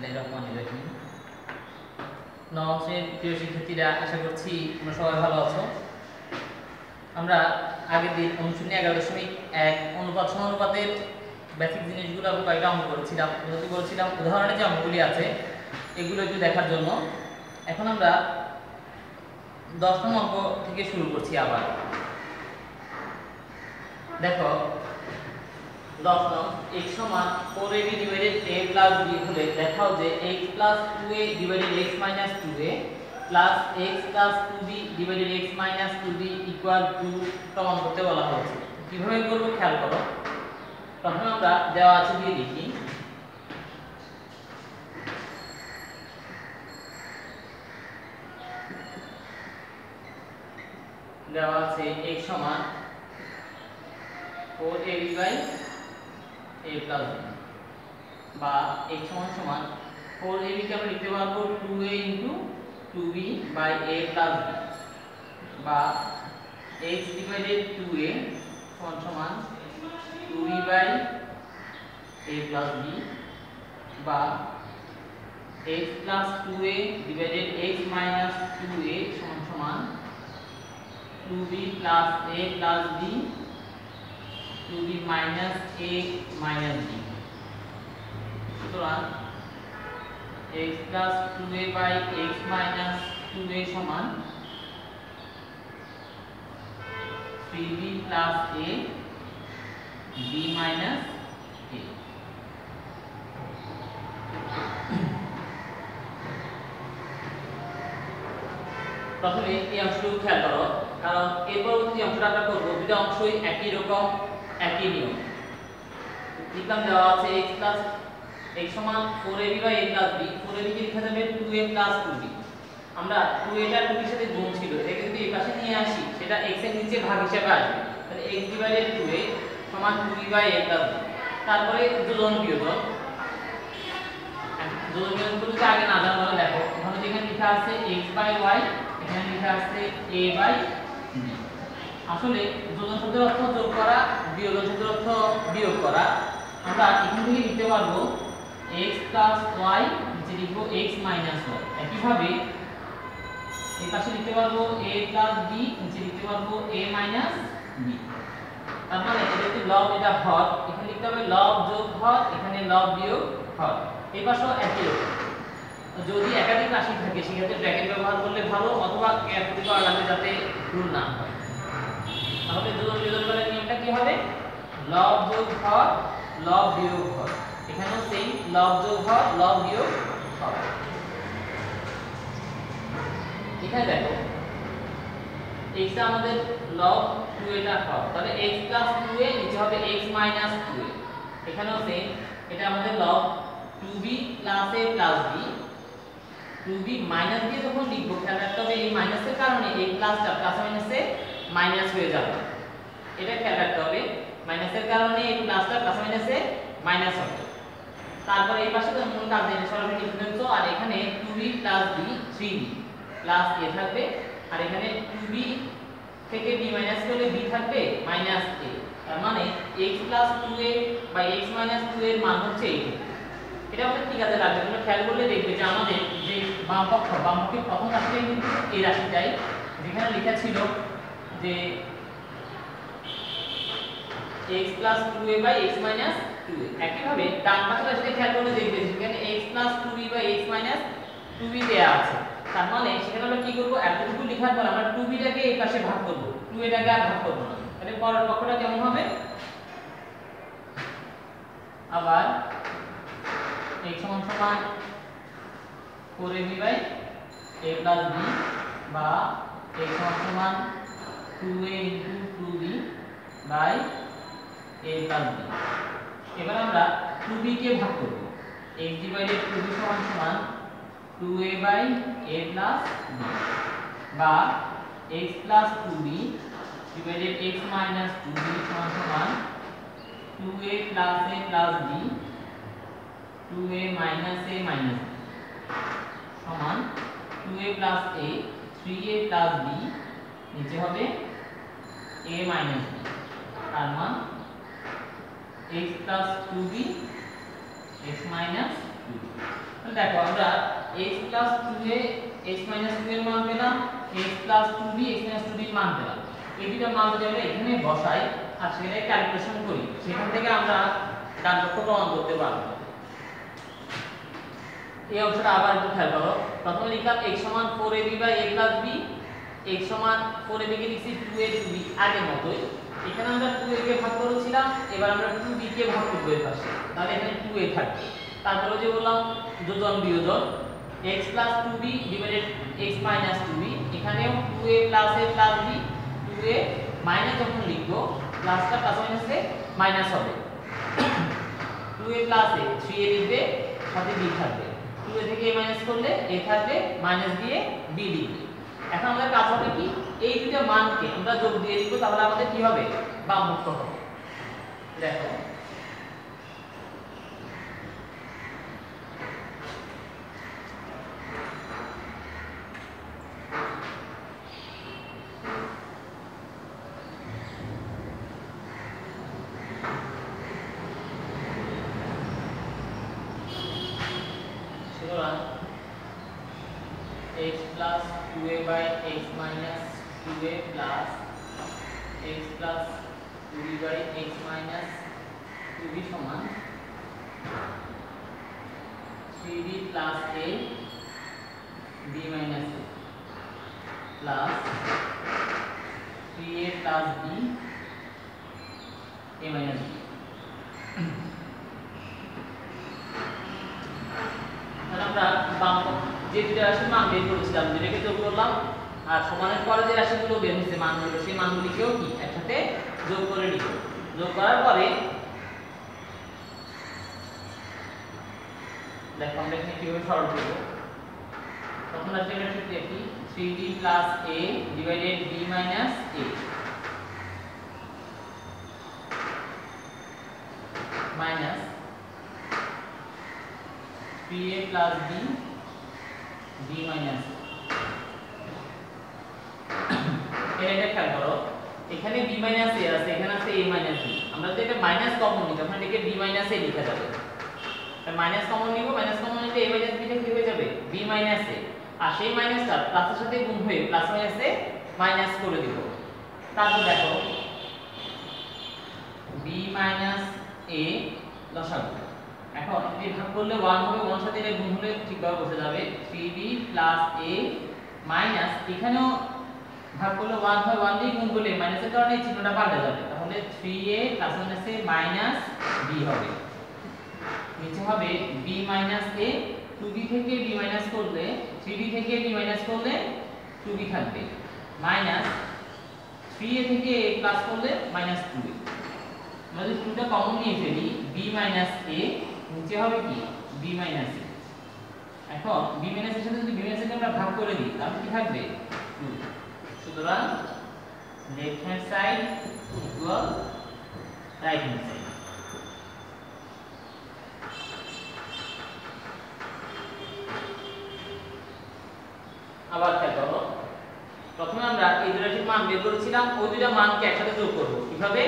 বিসমিল্লাহির রহমানির রহিম। নবম শ্রেণীর প্রিয় শিক্ষার্থীরা, আশা করছি তোমরা সবাই ভালো আছো। আমরা আগের দিন অনুশীলনী 11.1 অনুপাত সমানুপাতের বেসিক জিনিসগুলো কয়েকটা অঙ্ক করেছিলাম। উদাহরণে যে অঙ্কগুলি আছে এগুলো একটু দেখার জন্য। এখন আমরা 10 নং অঙ্ক থেকে শুরু করছি। আবার দেখো, 10 নং x সমান 4ab divided a plus b হলে দেখাও যে x plus 2a divided x minus 2a plus x plus 2b divided x minus 2b equal to প্রমাণ করতে বলা হয়েছে। কিভাবে করব খেয়াল করো। প্রথমে আমরা দেওয়া আছে দিয়ে লিখি। দেওয়া আছে x সমান 4ab by a plus b, বা x সমান 4ab কে আমরা লিখতে পারবো 2a into 2b by a plus b, বা x ডিভাইডেড 2a সমান 2b by a plus b, বা x plus 2a divided x minus 2a সমান 2b plus a plus b 2b minus a minus b। সুতরাং x plus 2a by x minus 2a সমান 3b plus a b minus a। প্রথমে এই অংশটুকু খেয়াল করো, কারণ এর পরবর্তী অংশটা আমরা করব দুটো অংশই একই রকম, একই নিয়ম। লিখলাম দেওয়া আছে x সমান 4ab by a plus b। 4ab কে লেখা যাবে 2a প্লাস 2b। আমরা 2a টা 2b এর সাথে গুণ ছিল, এটাকে যদি এই পাশে নিয়ে আসি সেটা x এর নিচে ভাগ হিসেবে আসবে। তাহলে x ডিভাইডেড 2a সমান 2b by a plus b। তারপরে যোজন বিয়োজন। যোজন বিয়োজন করতে আগে না জানা তাহলে দেখো, এখানে যেখানে লেখা আছে x বাই y, এখানে লেখা আছে a বাই b। আসলে যোজন শব্দের অর্থ যোগ করা, বিয়োজন শব্দের অর্থ বিয়োগ করা। আমরা এখান থেকে লিখতে পারবো x প্লাস y, নিচে লিখবো x মাইনাস y। একইভাবে এই পাশে লিখতে পারবো a প্লাস b, নিচে লিখতে পারবো a মাইনাস b। তার মানে এটা হচ্ছে লব, এটা হর। এখানে লিখতে হবে লব যোগ হর, এখানে লব বিয়োগ হর। এই পাশেও একই রকম। যদি একাধিক রাশি থাকে সেক্ষেত্রে ব্র্যাকেট ব্যবহার করলে ভালো, অথবা ক্যালকুলেট করা লাগবে যাতে ভুল না হয়। তাহলে যোজন বিয়োজনের নিয়মটা কি হবে? লব যোগ হর, লব বিয়োগ হর। এখানেও সেই লব যোগ হর, লব বিয়োগ হর। এখানে দেখো x টা আমাদের লব 2a টা হর, তাহলে x 2a নিচে হবে x 2a। এখানেও সেম, এটা আমাদের লব 2b a b। 2b minus দিয়ে যখন লিখব খেয়াল রাখতে হবে এই মাইনাসের কারণে এই প্লাসটা প্লাস মাইনাসে মাইনাস হয়ে যাবে। এটা খেয়াল রাখতে হবে, মাইনাসের কারণে এই প্লাসটা প্লাস মাইনাসে মাইনাস হবে। তারপর এই পাশে তো মূল কাজ নেই, সরাসরি লিখে দেব। আর এখানে 2b b 3b plus a থাকবে, আর এখানে 2b থেকে b মাইনাস করলে b থাকবে মাইনাস a। তার মানে x 2a by x 2a এর মান হচ্ছে এই। এটা আমাদের ঠিক আছে লাগবে। তোমরা খেয়াল করলে দেখবে যে আমাদের যে বামপক্ষের প্রথম রাশিটাই কিন্তু এই রাশিটাই, যেখানে লেখা ছিল যে x 2a by x 2a। একইভাবে ডান পাশের রাশিটা খেয়াল করলে দেখবে যেখানে x 2b by x 2b দেয়া আছে। তার মানে সেখানে আমরা কি করব, এতটুকু লেখার পর আমরা 2b টাকে এই পাশে ভাগ করব, 2a টাকে আর ভাগ করব না। তাহলে পরের পক্ষটা কেমন হবে? আবার x সমান 4ab by a plus b, বা x সমান 2a into 2b by a plus b। এবার আমরা 2b কে ভাগ করব। x ডিভাইডেড 2b সমান 2a by a plus b, বা x plus 2b divided x minus 2b সমান 2a plus a plus b 2a minus a minus b সমান 2a plus a 3a plus b, নিচে হবে a minus b। তার মান x plus 2b x minus দেখো আমরা x plus 2a x minus 2 এর মান পেলাম, x plus 2b x minus 2b এর মান পেলাম। এই দুটো মান যদি আমরা এখানে বসাই আর সেটাকে ক্যালকুলেশন করি, সেখান থেকে আমরা ডান পক্ষ প্রমাণ করতে পারবো। এই অংশটা আবার একটু খেয়াল করো। প্রথমে লিখলাম x সমান 4ab by a plus b, x সমান 4ab কে লিখছি 2a 2b আগের মতই। এখানে আমরা 2a কে ভাগ করেছিলাম, এবার আমরা 2b কে ভাগ করব এর পাশে, তাহলে এখানে 2a থাকবে। তারপরে যে বললাম যোজন বিয়োজন x plus 2b divided x minus 2b, এখানেও 2a plus a plus b, 2a minus যখন লিখবো প্লাসটা প্লাস মাইনাসে মাইনাস হবে, 2a প্লাস a 3a লিখবে সাথে b থাকবে, 2a থেকে a মাইনাস করলে a থাকবে, মাইনাস দিয়ে b লিখবে। এখন আমাদের কাজ হবে কি, এই দুটো মানকে আমরা যোগ দিয়ে লিখব, তাহলে আমাদের কি হবে, বামমুখ হবে। দেখো x plus 2a by x minus 2a plus x plus 2b by x minus 2b সমান 3b plus a b minus a plus 3a plus b a minus b। আমরা বাম যে দুটো রাশির মান বের করেছিলাম দুটোকে যোগ করলাম, আর সমানের পরে যে রাশিগুলো বের হয়েছে মানগুলো, সেই মানগুলিকেও কি একসাথে যোগ করে নিব। যোগ করার পরে দেখো আমরা এখানে কিভাবে সরল করব। প্রথম রাশিটা ঠিক দেখি 3b plus a divided b minus a minus 3a plus b b minus এটা খেয়াল করো, এখানে b minus a আছে, এখানে আছে a minus b। আমরা যদি এটা মাইনাস কমন নিই তখন এটাকে b minus a লেখা যাবে। মাইনাস কমন নিব, মাইনাস কমন নিলে a minus b টা কি হয়ে যাবে, b minus a, আর সেই মাইনাসটা প্লাসের সাথে গুণ হয়ে প্লাস মাইনাসে মাইনাস করে দিব। তারপর দেখো b minus a লসাগু, এখন এই ভাগ করলে 1 হবে, 1 সাথে এটা গুণ হলে ঠিকভাবে বসে যাবে 3b plus a মাইনাস, এখানেও ভাগ করলে 1 হয়, 1 দিয়ে গুণ করলে মাইনাসের কারণে এই চিহ্নটা পাল্টে যাবে, তাহলে 3a প্লাস মাইনাসে মাইনাস b হবে। নিচে হবে b minus a, 2b থেকে b মাইনাস করলে 3b থেকে b মাইনাস করলে 2b থাকবে, মাইনাস 3a থেকে a প্লাস করলে মাইনাস 2a। আমরা যদি 2টা কমন নিয়ে ফেলি b minus a, নিচে হবে কি b minus a। এখন b minus এর সাথে যদি b minus কে আমরা ভাগ করে দিই তাহলে কি থাকবে 2। সুতরাং left hand side equal right hand side. আবার খেয়াল করো, প্রথমে আমরা এই দুটো রাশির মান বের করেছিলাম, ওই দুটো মানকে একসাথে যোগ করব। কিভাবে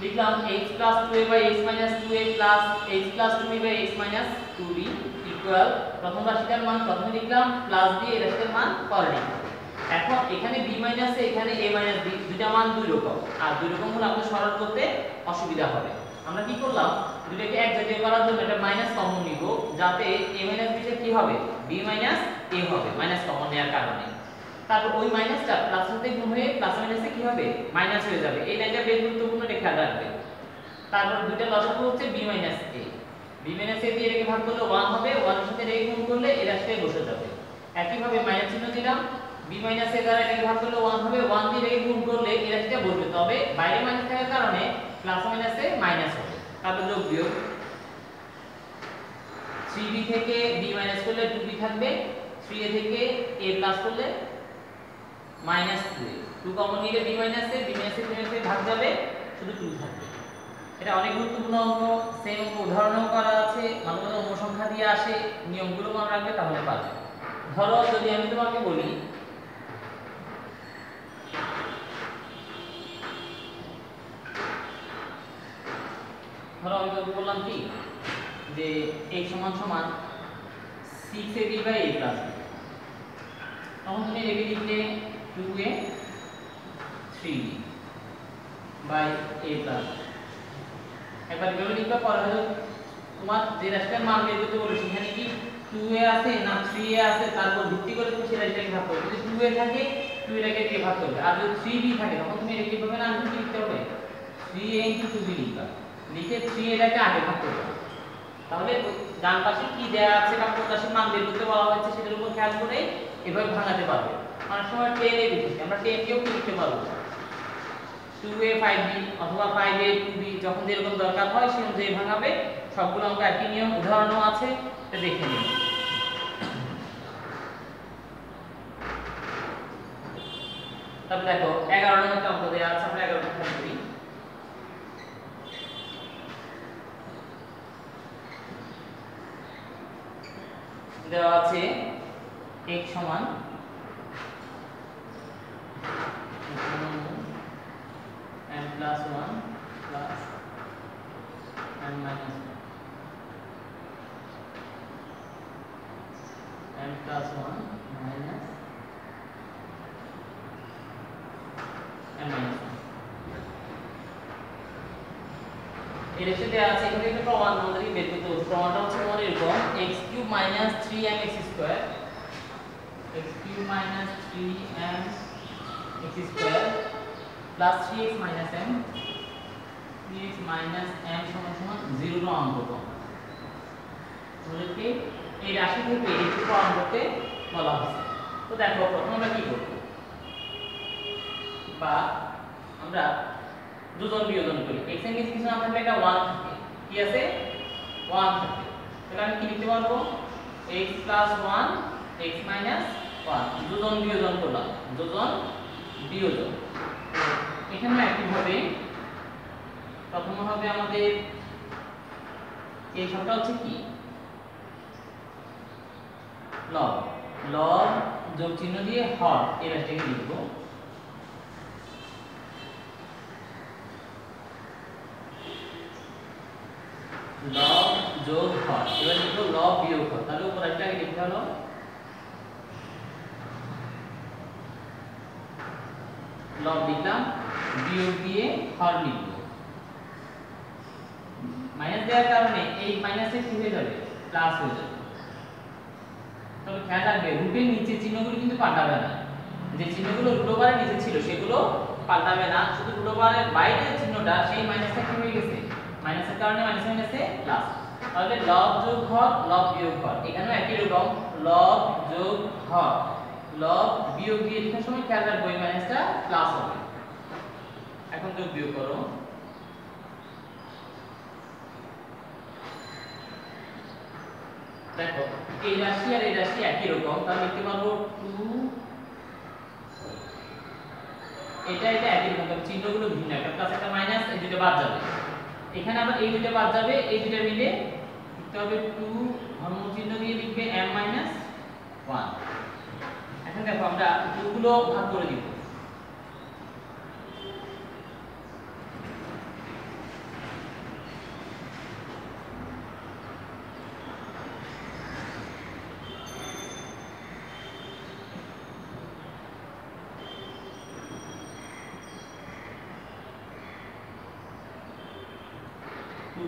লিখলাম x plus 2a by x minus 2a plus x plus 2b by x minus 2b equal প্রথম রাশিটার মান প্রথমে লিখলাম, প্লাস দিয়ে এই রাশিটার মান পরে লিখলাম। এখন এখানে b minus a এখানে a minus b, দুটো মান দুই রকম, আর দুই রকম হলে আমাদের সরল করতে অসুবিধা হবে। আমরা কি করলাম, দুটোকে এক জায়গায় করার জন্য এটা মাইনাস কমন নিব, যাতে a minus b টা কি হবে b minus a হবে, মাইনাস কমন নেওয়ার কারণে। তারপর ওই মাইনাসটা প্লাস সাথে গুণ হয়ে প্লাস মাইনাসে কি হবে মাইনাস হয়ে যাবে, এই লাইনটা বেশ গুরুত্বপূর্ণ, এটা খেয়াল রাখবে। তারপর দুইটা লসাগু হচ্ছে b minus a, b minus a দিয়ে এটাকে ভাগ করলে 1 হবে, 1 এর সাথে এটাকে গুণ করলে এই রাশিটাই বসে যাবে। একই ভাবে মাইনাস চিহ্ন দিলাম, b minus a দ্বারা এটাকে ভাগ করলে 1 হবে, 1 দিয়ে এটাকে গুণ করলে এই রাশিটা বসবে, তবে বাইরে মাইনাস থাকার কারণে প্লাস মাইনাসে মাইনাস হবে। তারপর যোগ বিয়োগ 3b থেকে b মাইনাস করলে 2b থাকবে, 3a থেকে a প্লাস করলে মাইনাস 2a, 2 কমন নিলে b minus a, b minus a ভাগ যাবে, শুধু 2 থাকবে। এটা অনেক গুরুত্বপূর্ণ অঙ্ক, সেম অঙ্ক উদাহরণও করা আছে, মাঝে মাঝে অঙ্ক সংখ্যা দিয়ে আসে, নিয়মগুলো মনে রাখবে তাহলে পারবে। ধরো যদি আমি তোমাকে বলি ধরো আমি তোকে বললাম কি যে x সমান সমান 6ab by a plus b, তখন তুমি রেখে দিলে 2a 3b by a plus. একবার এভাবে লিখবা, পরে হলো তোমার যে রাশিটার মান বের করতে বলে সেখানে কি 2a আছে না 3a আছে তারপর ভিত্তি করে তুমি সেই রাশিটাকে ভাগ করবে। যদি 2a থাকে 2a কে দিয়ে ভাগ করবে, আর যদি 3b থাকে তখন তুমি এটা কিভাবে না কি লিখতে হবে 3a * 2b লিখবা, লিখে 3a টাকে আগে ভাগ করবে। তাহলে ডান পাশে কি দেয়া আছে বা কোন রাশির মান বের করতে বলা হয়েছে সেটার উপর খেয়াল করে এভাবে ভাঙাতে পারবে। অনেক সময় 10a লিখি আমরা 10 কেও লিখতে পারবো 2a 5b অথবা 5a 2b, যখন যেরকম দরকার হয় সেই অনুযায়ী ভাঙাবে। সবগুলো অঙ্ক একই নিয়ম, উদাহরণও আছে, এটা দেখে নিন। তারপর দেখো 11 নম্বর একটা অঙ্ক দেয়া আছে, আমরা 11 টা করি। দেওয়া আছে x সমান m plus 1 plus m minus 1, m plus 1 minus m minus 1। এর সাথে আছে এখানে একটা প্রমাণ আমাদেরকে বের করতে হবে। প্রমাণটা হচ্ছে তোমার এরকম x³ minus 3mx square, x³ minus 3mx square plus 3x minus m, 3x minus m সমান সমান 0 এর অঙ্ক করব। তাহলে এই রাশি থেকে একটু প্রমাণ করতে বলা হয়েছে। তো দেখো প্রথমে আমরা কি করব, বা আমরা দুজন বিয়োজন করি। x এর নিচে কিছু না থাকলে একটা 1 থাকে, কি আছে 1 থাকে, তাহলে আমি কি লিখতে পারবো x plus 1 x minus 1, দুজন বিয়োজন করলাম, দুজন বিয়োজন। এখানে একইভাবে প্রথম হবে আমাদের এই সংখ্যাটা হচ্ছে কি লব, লব যোগ চিহ্ন দিয়ে হর এই রাশিটাকে লিখব। লব যোগ হর, এবার লিখব লব বিয়োগ হর। তাহলে উপর রাশিটাকে লিখতে হলো লব লিখলাম, বিয়োগ দিয়ে হর লিখব। মাইনাস দেওয়ার কারণে এই মাইনাসে কি হয়ে যাবে প্লাস হয়ে যাবে। তবে খেয়াল রাখবে রুটের নিচে চিহ্নগুলো কিন্তু পাল্টাবে না, যে চিহ্নগুলো রুট ওভারের নিচে ছিল সেগুলো পাল্টাবে না, শুধু রুট ওভারের বাইরে যে চিহ্নটা সেই মাইনাসটা কি হয়ে গেছে, মাইনাসের কারণে মাইনাস মাইনাসে প্লাস। তাহলে লব যোগ হর লব বিয়োগ হর, এখানেও একই রকম লব যোগ হর, লব বিয়োগ দিয়ে লেখার সময় খেয়াল রাখবো এই মাইনাসটা প্লাস হবে। এখন যোগ বিয়োগ করো, দেখো এই রাশি আর এই রাশি একই রকম, তাহলে লিখতে পারবো 2, এটা এটা একই রকম, তবে চিহ্নগুলো ভিন্ন, একটা প্লাস একটা মাইনাস, এই দুটো বাদ যাবে। এখানে আবার এই দুটো বাদ যাবে, এই দুটো মিলে লিখতে হবে 2 ধর্ম চিহ্ন দিয়ে লিখবে m minus 1। এখন দেখো আমরা 2 গুলো ভাগ করে দিব,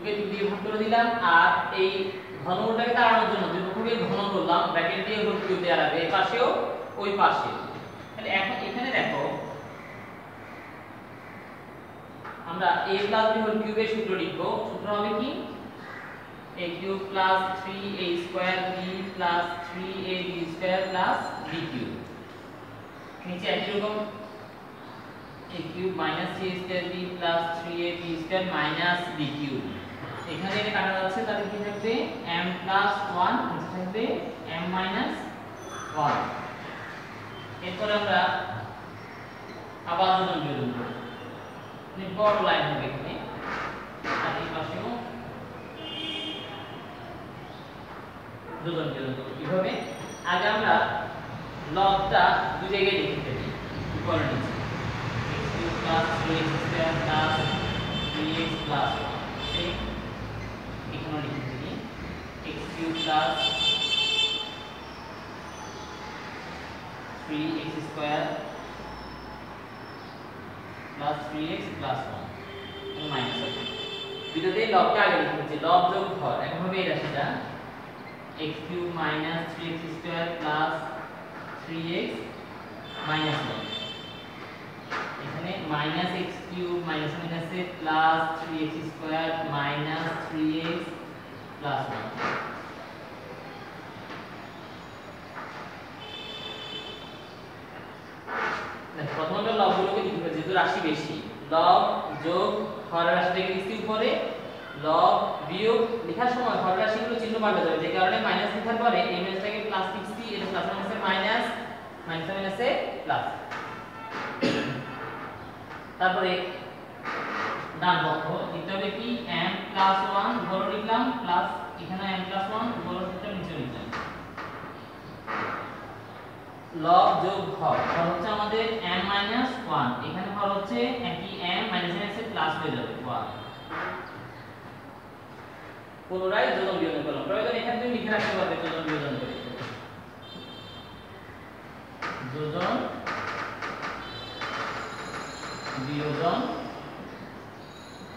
কে 2 দিয়ে ভাগ করে দিলাম, আর এই ঘনমূলটাকে তাড়ানোর জন্য দুই পক্ষকে ঘন করলাম, ব্র্যাকেট দিয়ে হোল কিউব দেয়া লাগবে এই পাশেও ওই পাশে। তাহলে এখন এখানে দেখো আমরা a প্লাস b হোল কিউবের সূত্র লিখব। সূত্র হবে কি a cube plus 3a square b plus 3ab square plus b cube, নিচে একই রকম a cube minus 3a square b plus 3ab square minus b cube. এখানে এটা কাটা যাচ্ছে, তাহলে কি থাকবে m প্লাস 1, নিচে থাকবে m মাইনাস 1। এরপর আমরা আবার দুজন বিয়োজন করব, মানে বড় লাইন হবে এখানে, আর এই পাশেও দুজন বিয়োজন করব। কিভাবে আগে আমরা লবটা দুই জায়গায় লিখে ফেলি, উপরে নিচে x³ plus 3x square plus 3x plus 1, এখানে লিখে ফেলি। Cube plus 3x square plus 3x plus 1 minus হবে। দুটোতে লবটা আগে লিখেছি, লব যোগ হর। এখন হবে এই রাশিটা x cube minus 3x square plus 3x minus 1। এখানে মাইনাস x কিউব মাইনাস মাইনাসে plus 3x square minus 3x plus 1। প্রথমে লবগুলোকে লিখতে হবে, যেহেতু রাশি বেশি, লব যোগ হর রাশিটাকে লিখছি উপরে, লব বিয়োগ লেখার সময় হর রাশিগুলো চিহ্ন পাল্টে যাবে, যে কারণে মাইনাস লেখার পরে এই মাইনাসটাকে প্লাস লিখছি, এটা প্লাস মাইনাসে মাইনাস, মাইনাসে মাইনাসে প্লাস। তারপরে ডান পক্ষ লিখতে হবে কি m প্লাস 1 উপরে লিখলাম, প্লাস এখানে m প্লাস 1 উপরে লিখলাম, নিচে লিখলাম। লব যোগ হর, হর হচ্ছে আমাদের m মাইনাস 1, এখানে হর হচ্ছে একই m মাইনাস মাইনাসে প্লাস হয়ে যাবে 1। পুনরায় যোজন বিয়োজন করলাম, প্রয়োজন এখানে তুমি লিখে রাখতে পারবে যোজন বিয়োজন করে, যোজন বিয়োজন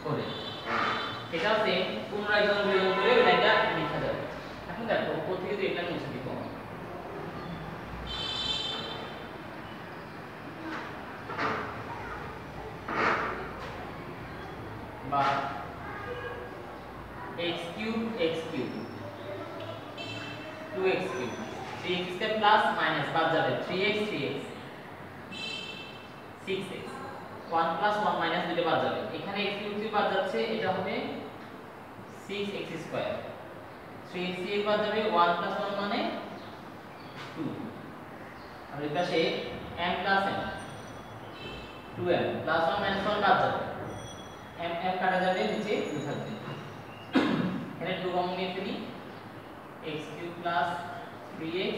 করে, এটা হচ্ছে পুনরায় যোজন বিয়োজন করে এটা লেখা যাবে। এখন দেখো উপর থেকে তো এটা মুছে দিব, বা x cube 2x cube 3x square plus minus বাদ যাবে 3x 6x 1 প্লাস 1 মাইনাস দুটো বাদ যাবে, এখানে x কিউব বাদ যাচ্ছে, এটা হবে 6x স্কয়ার, 3x বাদ যাবে, 1 প্লাস 1 মানে 2, আর এই পাশে m plus m 2m plus 1 minus 1 বাদ যাবে, m কাটা যাবে, নিচে 2 থাকবে। এখানে 2 কমন নিয়ে ফেলি, x cube plus 3x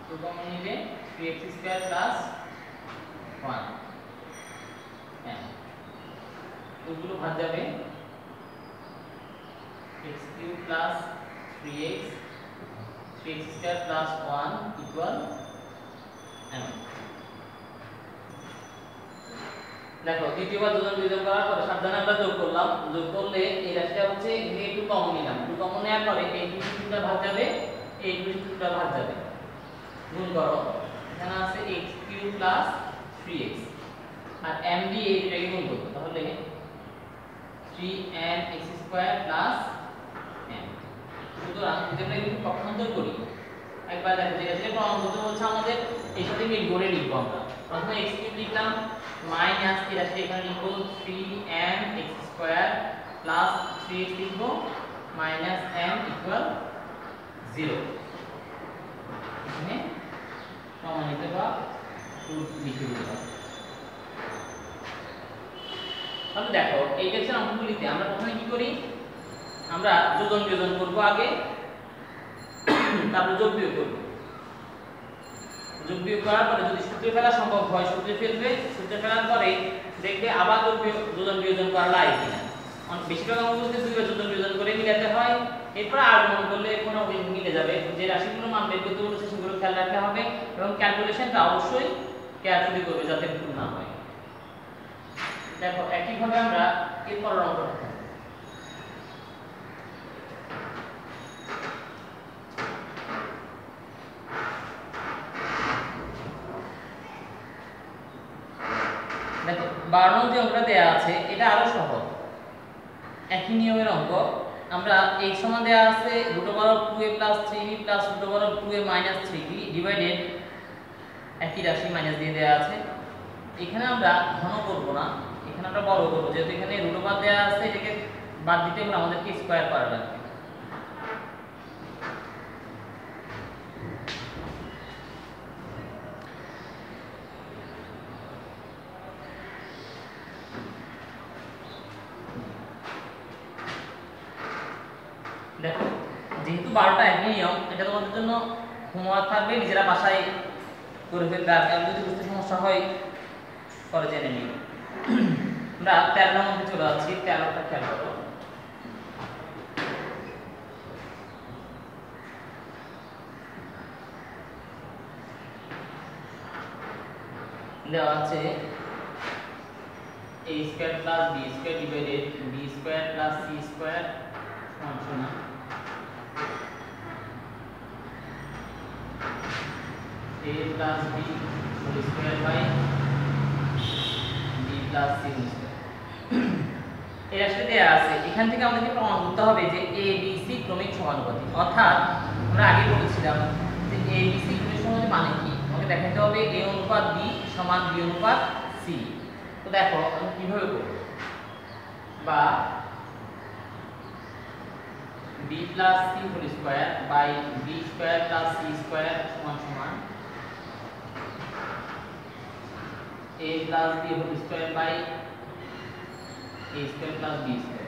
2 common নিলে 3x স্কয়ার প্লাস 1 m, এগুলো ভাগ যাবে, x cube plus 3x square plus 1 equal m। দেখো দ্বিতীয়বার যোজন বিয়োজন করার পরে সাবধানে আমরা যোগ করলাম, যোগ করলে এই রাশিটা হচ্ছে এখানে একটু কমন নিলাম, একটু কমন নেওয়ার পরে এই দুইটা ভাগ যাবে, এই দুইটা ভাগ যাবে, গুণ করো, এখানে আছে x কিউব প্লাস 3x আর m দিয়ে এই দুটাকে গুণ করব, তাহলে 3mx স্কয়ার প্লাস m। সুতরাং যদি আমরা এগুলো পক্ষান্তর করি, একবার দেখো যে এটা প্রমাণ করতে বলছে আমাদের, এর সাথে মিল করে লিখব আমরা। প্রথমে x কিউব লিখলাম মাইনাস এই রাশিটা এখানে লিখব 3mx স্কয়ার প্লাস 3x লিখব মাইনাস m ইকুয়াল 0। এখানে সমানিত বা রুট লিখে দিলাম। তাহলে দেখো এই টাইপের অঙ্কগুলিতে আমরা প্রথমে কি করি, আমরা যোজন বিয়োজন করব আগে, তারপর যোগ বিয়োগ করব। যোগ বিয়োগ করার পরে যদি সূত্রে ফেলা সম্ভব হয় সূত্রে ফেলবে, সূত্রে ফেলার পরে দেখবে আবার যোজন বিয়োজন করা লাগে কিনা। বেশিরভাগ অঙ্কগুলোতে দুইবার যোজন বিয়োজন করে মিলাতে হয়, এরপর আর গুণ করলে কোনো মিলে যাবে। যে রাশিগুলো মান বের করতে বলেছে সেগুলো খেয়াল রাখতে হবে এবং ক্যালকুলেশনটা অবশ্যই কেয়ারফুলি করবে যাতে ভুল না হয়। দেখো একইভাবে আমরা এরপর অঙ্কটা দেখো, দেখো 12 নং যে অঙ্কটা দেয়া আছে এটা আরো সহজ, একই নিয়মের অঙ্ক। আমরা এই সমান দেয়া আছে √2a + 3b + √2a - 3b divided একই রাশি মাইনাস দিয়ে দেয়া আছে। এখানে আমরা ঘন করব না, এখানে আমরা বড় করব, যেহেতু এখানে √ বাদ দেয়া আছে, এটাকে বাদ দিতে আমরা আমাদেরকে স্কয়ার করা লাগবে। দেখো যেহেতু 12টা একই নিয়ম, এটা তোমাদের জন্য হোমওয়ার্ক থাকবে, নিজেরা বাসায় করে ফেলবে, আর যদি বুঝতে সমস্যা হয় করে জেনে নিও। আমরা 13 নং অঙ্কে চলে যাচ্ছি, 13টা খেয়াল করো। দেওয়া আছে a square plus b square divided b square plus c square সমান a plus b whole square by b plus c whole square. এর আসলে দেয়া আছে, এখান থেকে আমাদেরকে প্রমাণ করতে হবে যে a b c ক্রমিক সমানুপাতিক। অর্থাৎ আমরা আগে বলেছিলাম যে a b c ক্রমিক সমানুপাতিক মানে কি, আমাকে দেখাতে হবে a অনুপাত b সমান b অনুপাত c। তো দেখো আমি কিভাবে করব, বা b plus c whole square by b square plus c square সমান a plus b whole square by a square plus b square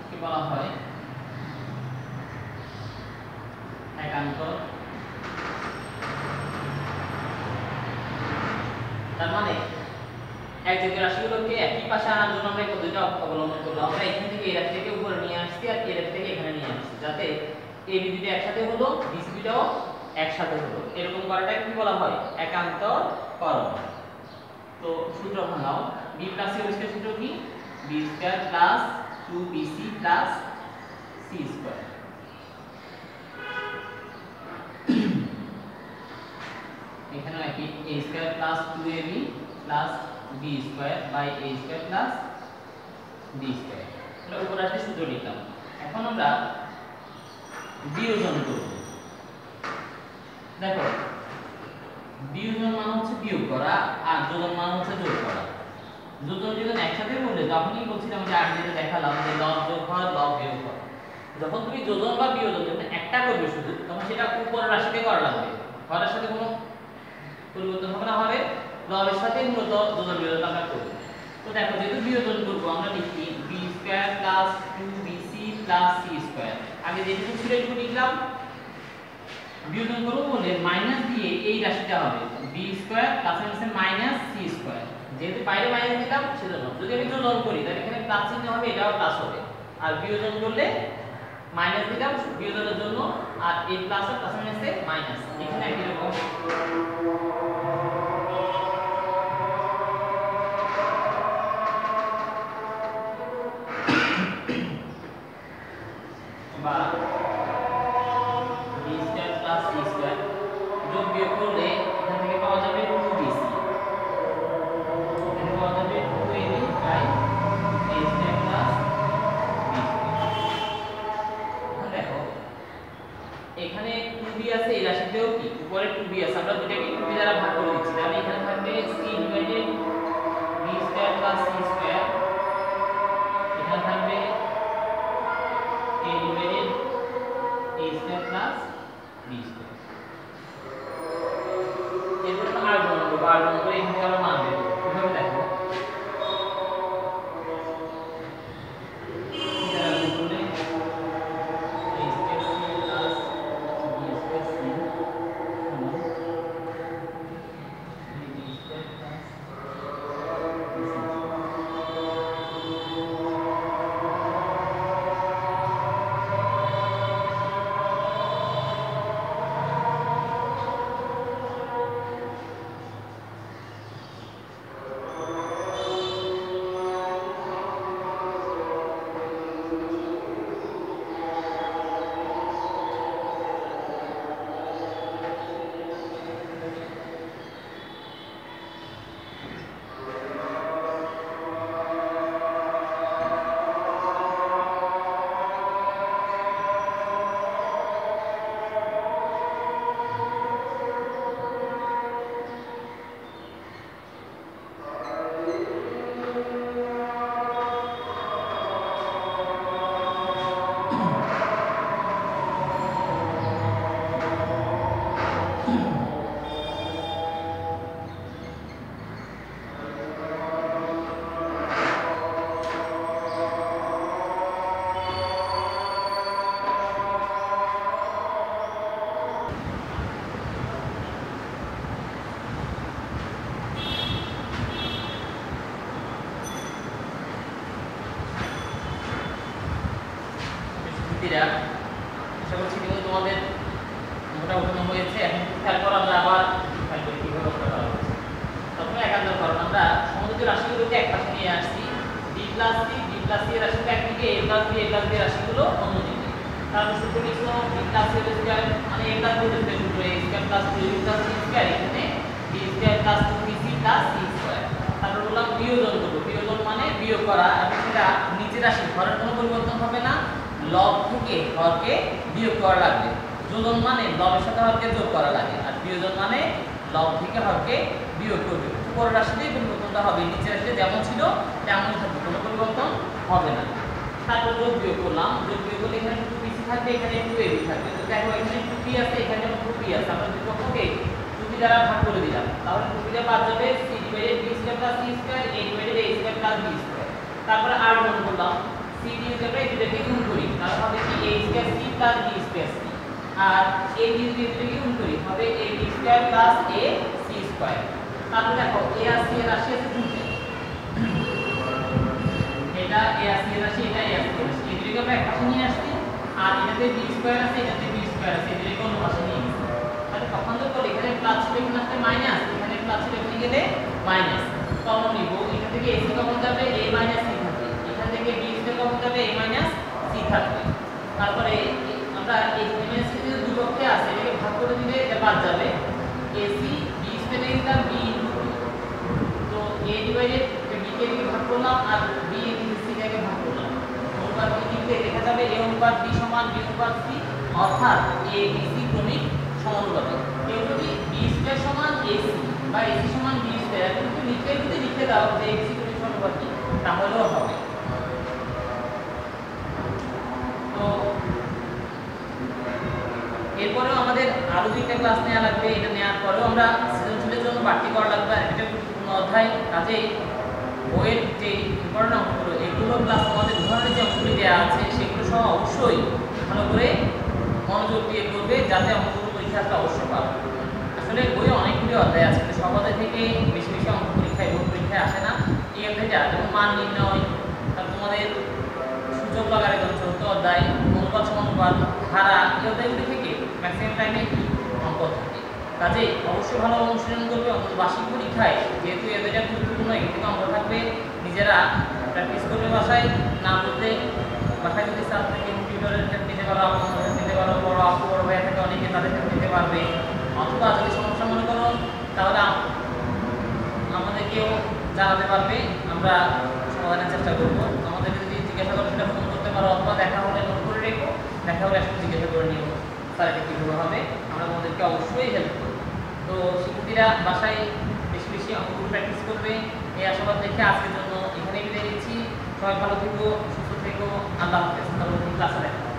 কে বলা হয় একান্তর। তার মানে এক জায়গায় রাশিগুলোকে একই পাশে আনার জন্য আমরা এই পদ্ধতিটা অবলম্বন করলাম। আমরা এখান থেকে এই রাশিটাকে উপরে নিয়ে আসছি আর এই রাশিটাকে এখানে নিয়ে আসছি, যাতে a b দুটো একসাথে হলো, b c দুটোও একসাথে হলো। এরকম করাটাকে কি বলা হয়, একান্তরকরণ। তো সূত্র ভাঙাও, b প্লাস c এর সূত্র কি, b square plus 2bc plus c square. এখানে কি a square plus 2ab plus b square by a square plus b square. এটা উপরে আসলে সূত্র লিখলাম। এখন আমরা বিয়োজন করব। দেখো বিয়োজন মানে হচ্ছে বিয়োগ করা আর যোজন মানে হচ্ছে যোগ করা। যোজন যখন একসাথে করলে তখনই বলছিলাম যে আগে যেটা দেখালাম যে লব যোগ হয় লব বিয়োগ হয়। যখন তুমি যোজন বা বিয়োজন যখন একটা করবে শুধু, তখন সেটা উপরের রাশিতে করা লাগবে, হরের সাথে কোনো পরিবর্তন হবে না, হরে লবের সাথে মূলত যোজন বিয়োজন আমরা করব। তো দেখো যেহেতু বিয়োজন করব আমরা লিখি b square plus 2bc plus c square. আগে যেটুকু ছিল এটুকু লিখলাম, বিয়োজন করব বলে মাইনাস দিয়ে এই রাশিটা হবে b স্কয়ার প্লাস আছে মাইনাস c স্কয়ার। যেহেতু বাইরে মাইনাস দিলাম সেজন্য, যদি আমি যোজন করি তাহলে এখানে প্লাস চিহ্ন হবে, এটাও প্লাস হবে। আর বিয়োজন করলে মাইনাস দিলাম বিয়োজনের জন্য, আর এই প্লাস আর প্লাস মাইনাসে মাইনাস, এখানে একই রকম। বা b square plus c square যোগ বিয়োগ করলে এখান থেকে পাওয়া যাবে 2bc, এখানে পাওয়া যাবে 2ab by a square plus b square. দেখো এখানে 2b আছে, এই রাশিতেও কি উপরে 2b আছে, আমরা দুটাকে 2b দ্বারা ভাগ করে দিচ্ছি, তাহলে এখানে থাকবে c divided b square plus c square, এখানে থাকবে a divided a square plus b square. এরপর আমরা আর গুণ করব, আর গুণ করে এখানে আমরা মান দেব। কিভাবে দেখো, এটা গুণ করলে a square c plus b square c সমান b square plus b square. শিক্ষার্থীরা আশা করছি কিন্তু তোমাদের মোটামুটি হয়েছে। এখন খেয়াল করো আমরা আবার কিভাবে করা হচ্ছে, প্রথমে একান্তর নিয়ে আসছি বি প্লাস সি এর রাশিটা একদিকে এ প্লাস বি রাশিগুলো অন্যদিকে। তাহলে সূত্র লিখব বি প্লাস সি স্কয়ার মানে এ প্লাস বি সূত্র এ স্কয়ার প্লাস 2বি প্লাস সি স্কয়ার, এখানে B square plus 2bc plus C square. তারপর বললাম বিয়োজন করব, বিয়োজন মানে বিয়োগ করা, এবং সেটা নিচের রাশি হরের কোনো পরিবর্তন হবে না, লব থেকে হরকে বিয়োগ করা লাগবে। যোজন মানে লবের সাথে হরকে যোগ করা লাগে, আর বিয়োজন মানে লব থেকে হরকে বিয়োগ করবে। উপরের রাশিতেই পরিবর্তনটা হবে, নিচের রাশিতে যেমন ছিল তেমনই থাকবে, কোনো পরিবর্তন হবে না। তারপর যোগ বিয়োগ করলাম, যোগ বিয়োগ করলে এখানে 2bc থাকবে, এখানে 2ab থাকবে। তো দেখো এখানে 2b আছে, এখানে 2b আছে, আমরা দুই পক্ষকে 2b দ্বারা ভাগ করে দিলাম, তাহলে 2b দ্বারা বাদ যাবে c divided b square plus c square, a divided a square plus b square. তারপরে আর গুণ করলাম, c d স্কয়ার এই দুটোকে গুণ করি, তাহলে হবে কি a square c plus b square c, আর a d দুটোকে গুণ করি হবে a b স্কয়ার প্লাস a c স্কয়ার। তারপর দেখো a আর c এর রাশি আছে দুটো, এটা a আর c এর রাশি, এটা a আর c এর রাশি, এই দুটোকে আমরা এক পাশে নিয়ে আসছি, আর এটাতে b স্কয়ার আছে, এটাতে b স্কয়ার আছে, এই দুটোকে অন্য পাশে নিয়ে গেছি। তাহলে পক্ষান্তর করলে এখানে প্লাস ছিল, এখানে আসলে মাইনাস, এখানে প্লাস ছিল, এখানে গেলে মাইনাস। কমন নিব, এখান থেকে ac কমন যাবে, a মাইনাস c থাকবে, এখান থেকে b স্কয়ার কমন যাবে, a মাইনাস c থাকবে। তারপরে আমরা এই মাইনাস c যে দুই পক্ষে আছে এটাকে ভাগ করে দিলে এটা বাদ যাবে, ac b স্কয়ার এর দাম b ইনটু, তো a ডিভাইডেড b কে দিকে ভাগ করলাম, আর b ইনটু c কে ভাগ করলাম, অনুপাত দিকে লেখা যাবে a অনুপাত b সমান b অনুপাত c, অর্থাৎ a b c ক্রমিক সমানুপাতিক। কেউ যদি b স্কয়ার সমান ac বা ac সমান b স্কয়ার কিন্তু লিখে দাও যে ac ক্রমিক সমানুপাতিক, তাহলেও হবে। তো এরপরেও আমাদের আরো দুইটা ক্লাস নেওয়া লাগবে, এটা নেওয়ার পরেও আমরা সৃজনশীলের জন্য বাড়তি করা লাগবে, এটা গুরুত্বপূর্ণ অধ্যায়। কাজেই বইয়ের যে ইম্পর্টেন্ট অঙ্কগুলো এগুলো প্লাস আমাদের উদাহরণের যে অঙ্কগুলি দেওয়া আছে সেগুলো সহ অবশ্যই ভালো করে মনোযোগ দিয়ে করবে, যাতে অঙ্কগুলো পরীক্ষাটা অবশ্যই পাবে। আসলে বইয়ে অনেকগুলি অধ্যায় আছে, কিন্তু সব অধ্যায় থেকে বেশি বেশি অঙ্ক পরীক্ষায় বোর্ড পরীক্ষায় আসে না। এই অধ্যায়টা যেমন মান নির্ণয়, তারপর তোমাদের সূচক লাগার একদম চতুর্থ অধ্যায়, অনুপাত সমানুপাত, ধারা, এই অধ্যায়গুলি থেকে ম্যাক্সিমাম টাইমে অঙ্ক থাকে। কাজেই অবশ্যই ভালো অনুশীলন করবে, অন্তত বার্ষিক পরীক্ষায় যেহেতু এই অধ্যায়টা গুরুত্বপূর্ণ, এখান থেকে অঙ্ক থাকবে, নিজেরা প্র্যাকটিস করবে বাসায়, না বলতে বাসায় যদি স্যার থেকে টিউটরের হেল্প নিতে পারো, আপনার হেল্প নিতে পারো, বড় আপু বড় ভাইয়া থাকে অনেকে, তাদের হেল্প নিতে পারবে। অথবা যদি সমস্যা মনে করো তাহলে আমাদেরকেও জানাতে পারবে, আমরা সমাধানের চেষ্টা করব। আমাদেরকে যদি জিজ্ঞাসা করো সেটা ফোন করতে পারো, অথবা দেখা হলে নোট করে রেখো, দেখা হলে একসাথে জিজ্ঞাসা করে নিও স্যার এটা কীভাবে হবে, আমরা তোমাদেরকে অবশ্যই হেল্প করব। তো শিক্ষার্থীরা বাসায় বেশি বেশি অঙ্কগুলো প্র্যাকটিস করবে, এই আশাবাদ রেখে আজকের জন্য এখানেই বিদায় নিচ্ছি। সবাই ভালো থেকো, সুস্থ থেকো, আল্লাহ হাফেজ, পরবর্তী ক্লাসে দেখা।